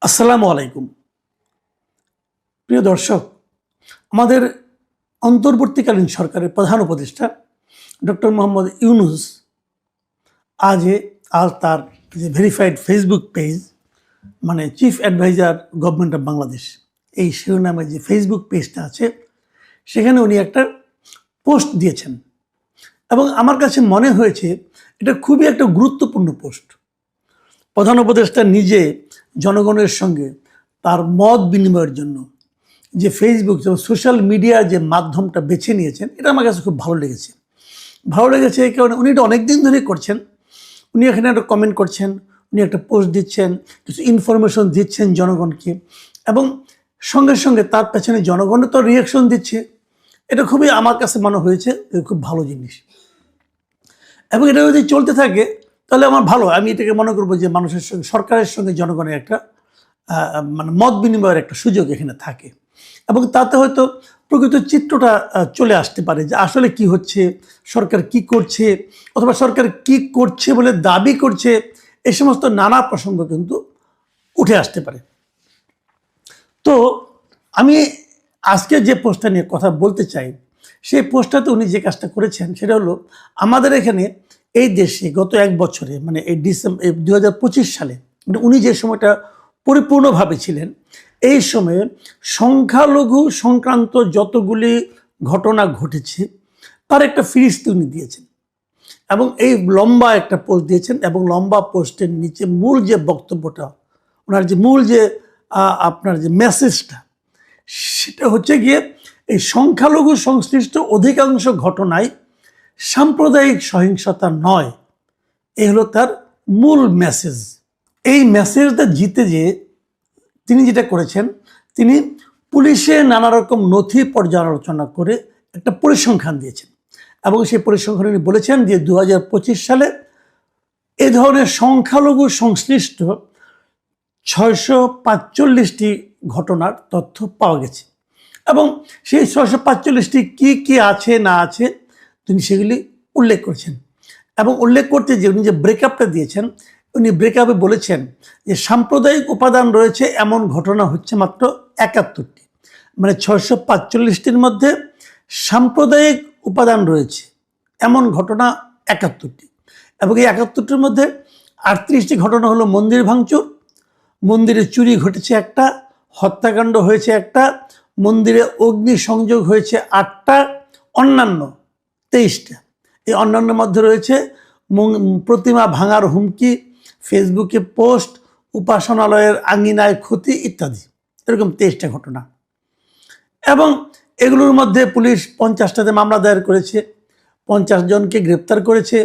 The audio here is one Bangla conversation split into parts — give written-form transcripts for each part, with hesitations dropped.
আসসালামু আলাইকুম। প্রিয় দর্শক, আমাদের অন্তর্বর্তীকালীন সরকারের প্রধান উপদেষ্টা ডক্টর মোহাম্মদ ইউনূস আজ তার যে ভেরিফাইড ফেসবুক পেজ, মানে chief adviser government of Bangladesh, এই শিরোনামে যে ফেসবুক পেজটা আছে, সেখানে উনি একটা পোস্ট দিয়েছেন এবং আমার কাছে মনে হয়েছে এটা খুবই একটা গুরুত্বপূর্ণ পোস্ট। প্রধান উপদেষ্টা নিজে জনগণের সঙ্গে তার মত বিনিময়ের জন্য যে ফেসবুক সোশ্যাল মিডিয়ার যে মাধ্যমটা বেছে নিয়েছেন, এটা আমার কাছে খুব ভালো লেগেছে। এই কারণে উনি এটা অনেকদিন ধরেই করছেন। উনি এখানে একটা কমেন্ট করছেন, উনি একটা পোস্ট দিচ্ছেন, কিছু ইনফরমেশন দিচ্ছেন জনগণকে, এবং সঙ্গে সঙ্গে তার পেছনে জনগণও তো রিয়াকশন দিচ্ছে। এটা খুবই আমার কাছে মনে হয়েছে খুব ভালো জিনিস, এবং এটা যদি চলতে থাকে তাহলে আমার ভালো। আমি এটাকে মনে করবো যে মানুষের সঙ্গে, সরকারের সঙ্গে জনগণের একটা মানে মত বিনিময়ের একটা সুযোগ এখানে থাকে, এবং তাতে হয়তো প্রকৃত চিত্রটা চলে আসতে পারে যে আসলে কি হচ্ছে, সরকার কি করছে, অথবা সরকার কি করছে বলে দাবি করছে। এই সমস্ত নানা প্রসঙ্গ কিন্তু উঠে আসতে পারে। তো আমি আজকে যে পোস্টটা নিয়ে কথা বলতে চাই, সেই পোস্টটাতে উনি যে কাজটা করেছেন সেটা হলো, আমাদের এখানে এই দেশে গত এক বছরে, মানে এই ডিসেম্বর 2025 সালে, মানে উনি যে সময়টা পরিপূর্ণভাবে ছিলেন, এই সময়ে সংখ্যালঘু সংক্রান্ত যতগুলি ঘটনা ঘটেছে তার একটা ফিরিস্তি উনি দিয়েছেন, এবং এই লম্বা একটা পোস্ট দিয়েছেন। এবং লম্বা পোস্টের নিচে মূল যে বক্তব্যটা, ওনার যে মূল যে আপনার যে মেসেজটা, সেটা হচ্ছে গিয়ে এই সংখ্যালঘু সংশ্লিষ্ট অধিকাংশ ঘটনায় সাম্প্রদায়িক সহিংসতা নয়। এই হলো তার মূল মেসেজ। এই মেসেজটা জিতে যে তিনি যেটা করেছেন, তিনি পুলিশে নানা রকম নথি পর্যালোচনা করে একটা পরিসংখ্যান দিয়েছেন, এবং সেই পরিসংখ্যান উনি বলেছেন যে 2025 সালে এ ধরনের সংখ্যালঘু সংশ্লিষ্ট 645টি ঘটনার তথ্য পাওয়া গেছে, এবং সেই 645টি কি আছে না আছে তিনি সেগুলি উল্লেখ করেছেন। এবং উল্লেখ করতে যে উনি যে ব্রেকআপটা দিয়েছেন, উনি ব্রেকআপে বলেছেন যে সাম্প্রদায়িক উপাদান রয়েছে এমন ঘটনা হচ্ছে মাত্র 71টি, মানে 645টির মধ্যে সাম্প্রদায়িক উপাদান রয়েছে এমন ঘটনা 71টি, এবং এই 71টির মধ্যে 38টি ঘটনা হলো মন্দির ভাঙচুর, মন্দিরে চুরি ঘটেছে একটা, হত্যাকাণ্ড হয়েছে একটা, মন্দিরে অগ্নি সংযোগ হয়েছে 8টা, অন্যান্য 23টা। এই অন্যান্যের মধ্যে রয়েছে প্রতিমা ভাঙার হুমকি, ফেসবুকে পোস্ট, উপাসনালয়ের আঙিনায় ক্ষতি ইত্যাদি, এরকম 23টা ঘটনা। এবং এগুলোর মধ্যে পুলিশ 50টাতে মামলা দায়ের করেছে, 50 জনকে গ্রেপ্তার করেছে,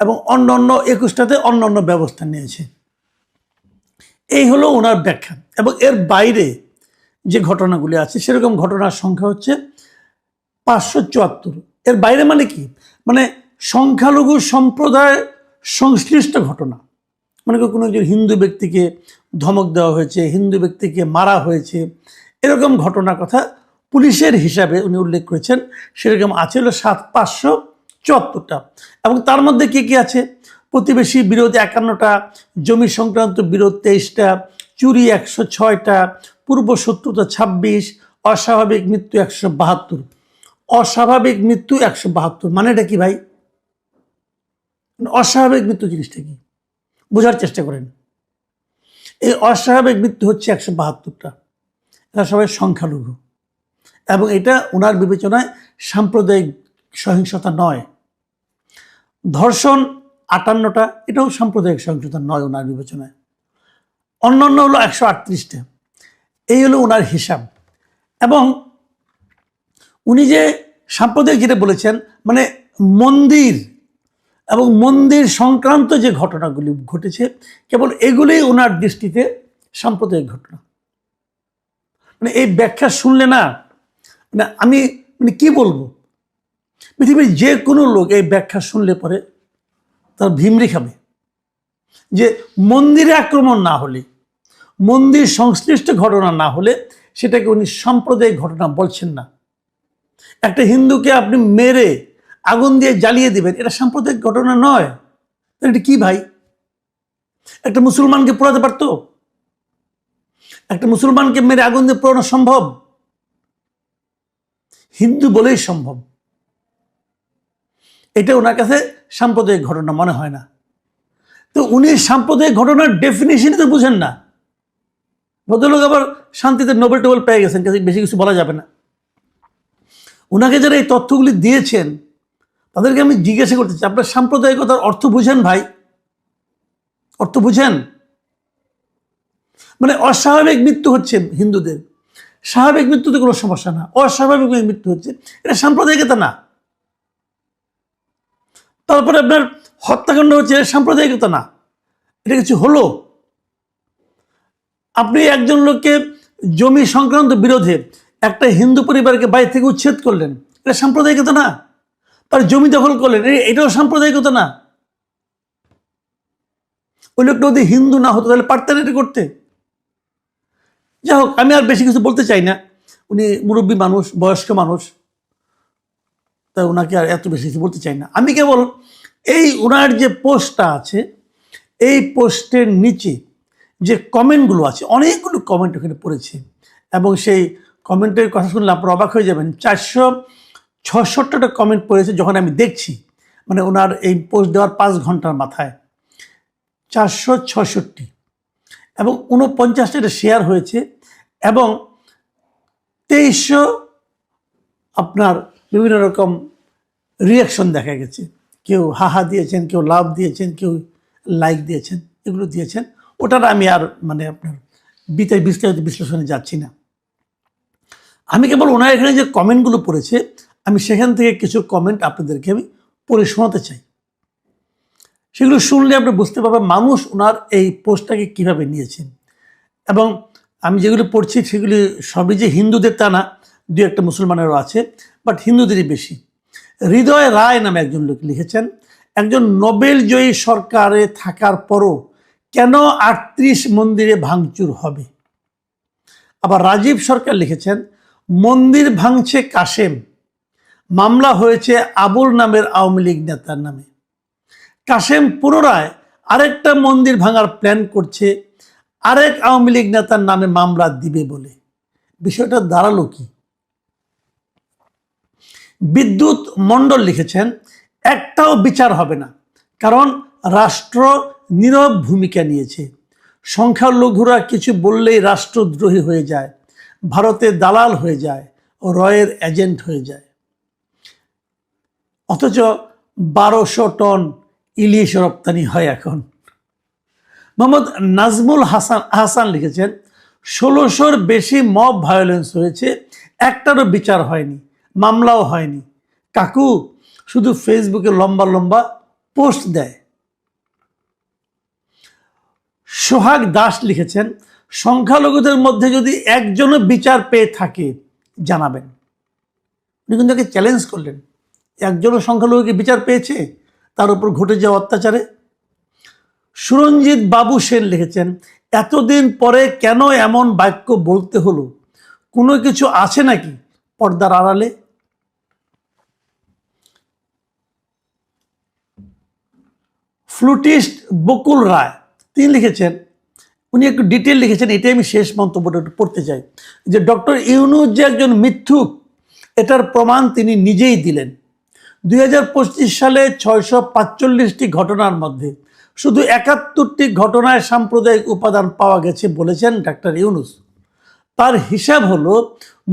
এবং অন্যান্য 21টাতে অন্যান্য ব্যবস্থা নিয়েছে। এই হলো ওনার ব্যাখ্যা। এবং এর বাইরে যে ঘটনাগুলি আছে, সেরকম ঘটনার সংখ্যা হচ্ছে 574। এর বাইরে মানে কি, মানে সংখ্যালঘু সম্প্রদায় সংশ্লিষ্ট ঘটনা, মানে কোনো একজন হিন্দু ব্যক্তিকে ধমক দেওয়া হয়েছে, হিন্দু ব্যক্তিকে মারা হয়েছে, এরকম ঘটনার কথা পুলিশের হিসাবে উনি উল্লেখ করেছেন। সেরকম আছে হলো 574টা, এবং তার মধ্যে কি আছে, প্রতিবেশী বিরোধ 51টা, জমি সংক্রান্ত বিরোধ 23টা, চুরি 106টা, পূর্ব শত্রুতা 26, অস্বাভাবিক মৃত্যু 172। অস্বাভাবিক মৃত্যু 172 মানে এটা কি ভাই? অস্বাভাবিক মৃত্যু জিনিসটা কি বোঝার চেষ্টা করেন। এই অস্বাভাবিক মৃত্যু হচ্ছে 172টা, এরা সবাই সংখ্যালঘু, এবং এটা ওনার বিবেচনায় সাম্প্রদায়িক সহিংসতা নয়। ধর্ষণ 58টা, এটাও সাম্প্রদায়িক সহিংসতা নয় ওনার বিবেচনায়। অন্যান্য হলো 138টা। এই হলো ওনার হিসাব। এবং উনি যে সাম্প্রদায়িক যেটা বলেছেন, মানে মন্দির এবং মন্দির সংক্রান্ত যে ঘটনাগুলি ঘটেছে, কেবল এগুলোই ওনার দৃষ্টিতে সাম্প্রদায়িক ঘটনা। মানে এই ব্যাখ্যা শুনলে না, মানে আমি কি বলবো, পৃথিবীর যে কোনো লোক এই ব্যাখ্যা শুনলে পরে তার ভিমরি খাবে। যে মন্দিরে আক্রমণ না হলে, মন্দির সংশ্লিষ্ট ঘটনা না হলে সেটাকে উনি সাম্প্রদায়িক ঘটনা বলছেন না। একটা হিন্দুকে আপনি মেরে আগুন দিয়ে জ্বালিয়ে দিবেন, এটা সাম্প্রদায়িক ঘটনা নয়। এটা কি ভাই? একটা মুসলমানকে পোড়াতে পারতো? একটা মুসলমানকে মেরে আগুন দিয়ে পোড়ানো সম্ভব? হিন্দু বলেই সম্ভব। এটা ওনার কাছে সাম্প্রদায়িক ঘটনা মনে হয় না। তো উনি সাম্প্রদায়িক ঘটনার ডেফিনিশনই তো বুঝেন না। ভদ্রলোক আবার শান্তিতে নোবেল টোবেল পেয়ে গেছেন, বেশি কিছু বলা যাবে না। ওনাকে যারা এই তথ্যগুলি দিয়েছেন তাদেরকে আমি জিজ্ঞাসা করতে চাই, আপনার সাম্প্রদায়িকতার অর্থ বুঝেন ভাই? অর্থ বুঝেন? মানে অস্বাভাবিক মৃত্যু হচ্ছে হিন্দুদের, স্বাভাবিক মৃত্যুতে কোনো সমস্যা না, অস্বাভাবিক মৃত্যু হচ্ছে, এটা সাম্প্রদায়িকতা না। তারপরে আপনার হত্যাকাণ্ড হচ্ছে, সাম্প্রদায়িকতা না, এটা কিছু হলো। আপনি একজন লোককে জমি সংক্রান্ত বিরোধে একটা হিন্দু পরিবারকে বাড়ি থেকে উচ্ছেদ করলেন, এটা সাম্প্রদায়িকতা না? তার জমি দখল করলেন, এটাও সাম্প্রদায়িকতা না? ওই লোকটা যদি হিন্দু না হতো তাহলে পারতেন এটা করতে? যাই হোক, আমি আর বেশি কিছু বলতে চাই না। উনি মুরব্বী মানুষ, বয়স্ক মানুষ, তাই ওনাকে আর এত বেশি কিছু বলতে চাই না। আমি কেবল এই ওনার যে পোস্টটা আছে, এই পোস্টের নিচে যে কমেন্টগুলো আছে, অনেকগুলো কমেন্ট ওখানে পড়েছে, এবং সেই কমেন্টের কথা শুনলে আপনারা অবাক হয়ে যাবেন। 466টা কমেন্ট পড়েছে যখন আমি দেখছি, মানে ওনার এই পোস্ট দেওয়ার 5 ঘন্টার মাথায় 466, এবং 49টা শেয়ার হয়েছে, এবং 2300 আপনার বিভিন্ন রকম রিয়াকশন দেখা গেছে। কেউ হাহা দিয়েছেন, কেউ লাভ দিয়েছেন, কেউ লাইক দিয়েছেন, এগুলো দিয়েছেন। ওটার আমি আর মানে আপনার বিস্তারিত বিশ্লেষণে যাচ্ছি না। আমি কেবল ওনার এখানে যে কমেন্টগুলো পড়েছে, আমি সেখান থেকে কিছু কমেন্ট আপনাদেরকে আমি পড়ে শোনাতে চাই। সেগুলো শুনলে আপনি বুঝতে পারবেন মানুষ ওনার এই পোস্টটাকে কীভাবে নিয়েছেন। এবং আমি যেগুলো পড়ছি সেগুলি সবই যে হিন্দুদের তা না, 2-1টা মুসলমানেরও আছে, বাট হিন্দুদেরই বেশি। হৃদয় রায় নামে একজন লোক লিখেছেন, একজন নোবেল জয়ী সরকারে থাকার পরও কেন 38 মন্দিরে ভাঙচুর হবে। আবার রাজীব সরকার লিখেছেন, মন্দির ভাঙছে কাশেম, মামলা হয়েছে আবুল নামের আওয়ামী লীগ নেতার নামে। কাশেম পুনরায় আরেকটা মন্দির ভাঙার প্ল্যান করছে আরেক আওয়ামী লীগ নেতার নামে মামলা দিবে বলে। বিষয়টা দাঁড়ালো কি? বিদ্যুৎ মণ্ডল লিখেছেন, একটাও বিচার হবে না, কারণ রাষ্ট্র নীরব ভূমিকা নিয়েছে। সংখ্যালঘুরা কিছু বললেই রাষ্ট্রদ্রোহী হয়ে যায়, ভারতে দালাল হয়ে যায় ও রয়ের এজেন্ট হয়ে যায়। অথচ 1200 টন ইলিশ রপ্তানি হয় এখন। মোহাম্মদ নাজমুল হাসান লিখেছেন, 1600-র বেশি মব ভায়োলেন্স হয়েছে, একটারও বিচার হয়নি, মামলাও হয়নি। কাকু শুধু ফেসবুকে লম্বা লম্বা পোস্ট দেয়। সোহাগ দাস লিখেছেন, সংখ্যালঘুদের মধ্যে যদি একজনও বিচার পেয়ে থাকে জানাবেন। উনি কিন্তু তাকে চ্যালেঞ্জ করলেন, একজনও সংখ্যালঘুকে বিচার পেয়েছে তার উপর ঘটে যাওয়া অত্যাচারে। সুরঞ্জিত বাবু সেন লিখেছেন, এতদিন পরে কেন এমন বাক্য বলতে হলো, কোনো কিছু আছে নাকি পর্দার আড়ালে। ফ্লুটিস্ট বকুল রায় তিনি লিখেছেন, উনি একটু ডিটেল লিখেছেন, এটাই আমি শেষ মন্তব্যটা একটু পড়তে চাই, যে ডক্টর ইউনূস যে একজন মিথ্যুক এটার প্রমাণ তিনি নিজেই দিলেন। 2025 সালে 645টি ঘটনার মধ্যে শুধু 71টি ঘটনায় সাম্প্রদায়িক উপাদান পাওয়া গেছে বলেছেন ডাক্তার ইউনূস। তার হিসাব হলো,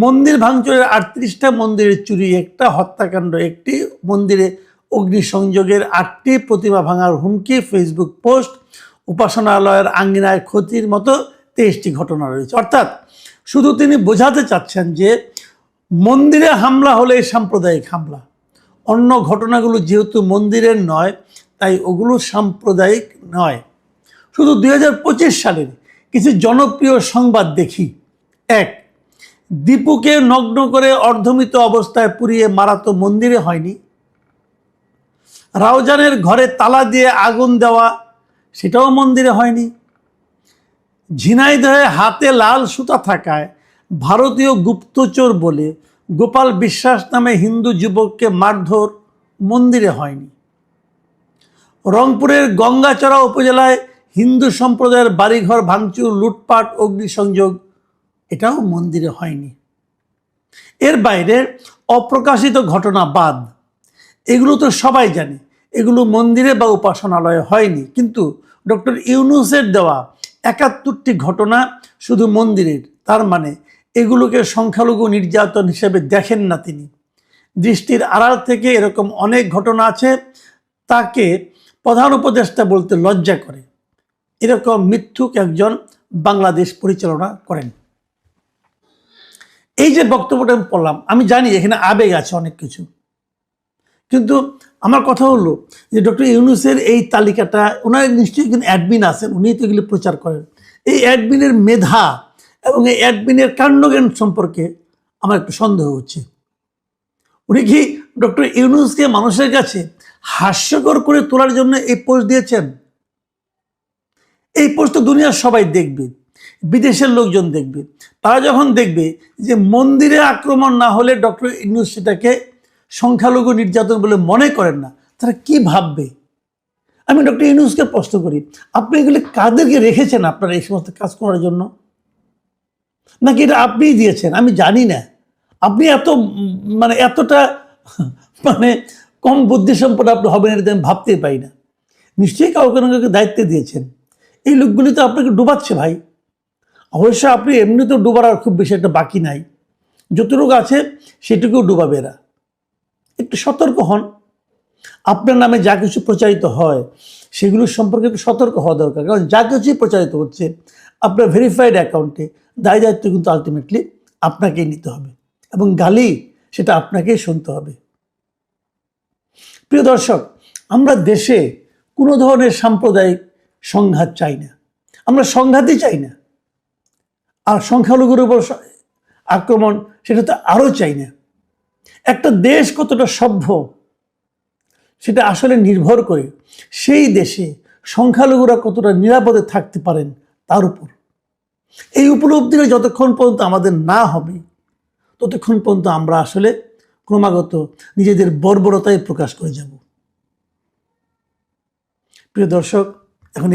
মন্দির ভাঙচুরের 38টা মন্দিরের চুরি 1টা, হত্যাকাণ্ড 1টি, মন্দিরে অগ্নিসংযোগের 8টি, প্রতিমা ভাঙার হুমকি, ফেসবুক পোস্ট, উপাসনালয়ের আঙ্গিনায় ক্ষতির মতো 23টি ঘটনা রয়েছে। অর্থাৎ শুধু তিনি বোঝাতে চাচ্ছেন যে মন্দিরে হামলা হলে সাম্প্রদায়িক হামলা, অন্য ঘটনাগুলো যেহেতু মন্দিরের নয় তাই ওগুলো সাম্প্রদায়িক নয়। শুধু 2025 সালের কিছু জনপ্রিয় সংবাদ দেখি। 1, দীপুকে নগ্ন করে অর্ধমৃত অবস্থায় পুড়িয়ে মারা তো মন্দিরে হয়নি। রাউজানের ঘরে তালা দিয়ে আগুন দেওয়া, সেটাও মন্দিরে হয়নি। ঝিনাইদহে হাতে লাল সুতা থাকায় ভারতীয় গুপ্তচর বলে গোপাল বিশ্বাস নামে হিন্দু যুবককে মারধর, মন্দিরে হয়নি। রংপুরের গঙ্গাচড়া উপজেলায় হিন্দু সম্প্রদায়ের বাড়িঘর ভাঙচুর, লুটপাট, অগ্নিসংযোগ, এটাও মন্দিরে হয়নি। এর বাইরে অপ্রকাশিত ঘটনা বাদ, এগুলো তো সবাই জানে, এগুলো মন্দিরে বা উপাসনালয়ে হয়নি। কিন্তু ডক্টর ইউনূসের দেওয়া ৭১টি ঘটনা শুধু মন্দিরের, তার মানে এগুলোকে সংখ্যালঘু নির্যাতন হিসেবে দেখেন না তিনি। দৃষ্টির আড়াল থেকে এরকম অনেক ঘটনা আছে, তাকে প্রধান উপদেষ্টা বলতে লজ্জা করে। এরকম মিথ্যুক একজন বাংলাদেশ পরিচালনা করেন। এই যে বক্তব্যটা আমি পড়লাম, আমি জানি এখানে আবেগ আছে অনেক কিছু, কিন্তু আমার কথা হলো যে ডক্টর ইউনূসের এই তালিকাটা, ওনার নিশ্চয়ই কিন্তু অ্যাডমিন আছেন, উনি তো এগুলো প্রচার করেন। এই অ্যাডমিনের মেধা এবং এই অ্যাডমিনের কাণ্ডজ্ঞান সম্পর্কে আমার একটু সন্দেহ হচ্ছে। উনি কি ডক্টর ইউনূসকে মানুষের কাছে হাস্যকর করে তোলার জন্য এই পোস্ট দিয়েছেন? এই পোস্ট তো দুনিয়ার সবাই দেখবে, বিদেশের লোকজন দেখবে। তারা যখন দেখবে যে মন্দিরে আক্রমণ না হলে ডক্টর ইউনূস সেটাকে সংখ্যালঘু নির্যাতন বলে মনে করেন না, তারা কি ভাববে? আমি ডক্টর ইউনূসকে প্রশ্ন করি, আপনি এগুলি কাদেরকে রেখেছেন আপনারা এই সমস্ত কাজ করার জন্য? নাকি এটা আপনিই দিয়েছেন? আমি জানি না। আপনি এত এতটা কম বুদ্ধি সম্পন্ন আপনি হবেন এটা আমি ভাবতেই পাই না। নিশ্চয়ই কাউকে না কাউকে দায়িত্ব দিয়েছেন। এই লোকগুলি তো আপনাকে ডুবাচ্ছে ভাই। অবশ্য আপনি এমনিতেও ডুবার আর খুব বেশি একটা বাকি নাই, যতটুকু আছে সেটুকুও ডুবাবে এরা। একটু সতর্ক হন। আপনার নামে যা কিছু প্রচারিত হয় সেগুলোর সম্পর্কে একটু সতর্ক হওয়া দরকার, কারণ যা কিছুই প্রচারিত হচ্ছে আপনার ভেরিফাইড অ্যাকাউন্টে দায় দায়িত্ব কিন্তু আলটিমেটলি আপনাকেই নিতে হবে, এবং গালি সেটা আপনাকেই শুনতে হবে। প্রিয় দর্শক, আমরা দেশে কোনো ধরনের সাম্প্রদায়িক সংঘাত চাই না, আমরা সংঘাতই চাই না। আর সংখ্যালঘুর উপর আক্রমণ সেটা তো আরও চাই না। একটা দেশ কতটা সভ্য সেটা আসলে নির্ভর করে সেই দেশে সংখ্যালঘুরা কতটা নিরাপদে থাকতে পারেন তার উপর। এই উপলব্ধিটা যতক্ষণ পর্যন্ত আমাদের না হবে ততক্ষণ পর্যন্ত আমরা আসলে ক্রমাগত নিজেদের বর্বরতায় প্রকাশ করে যাব। প্রিয় দর্শক, এখন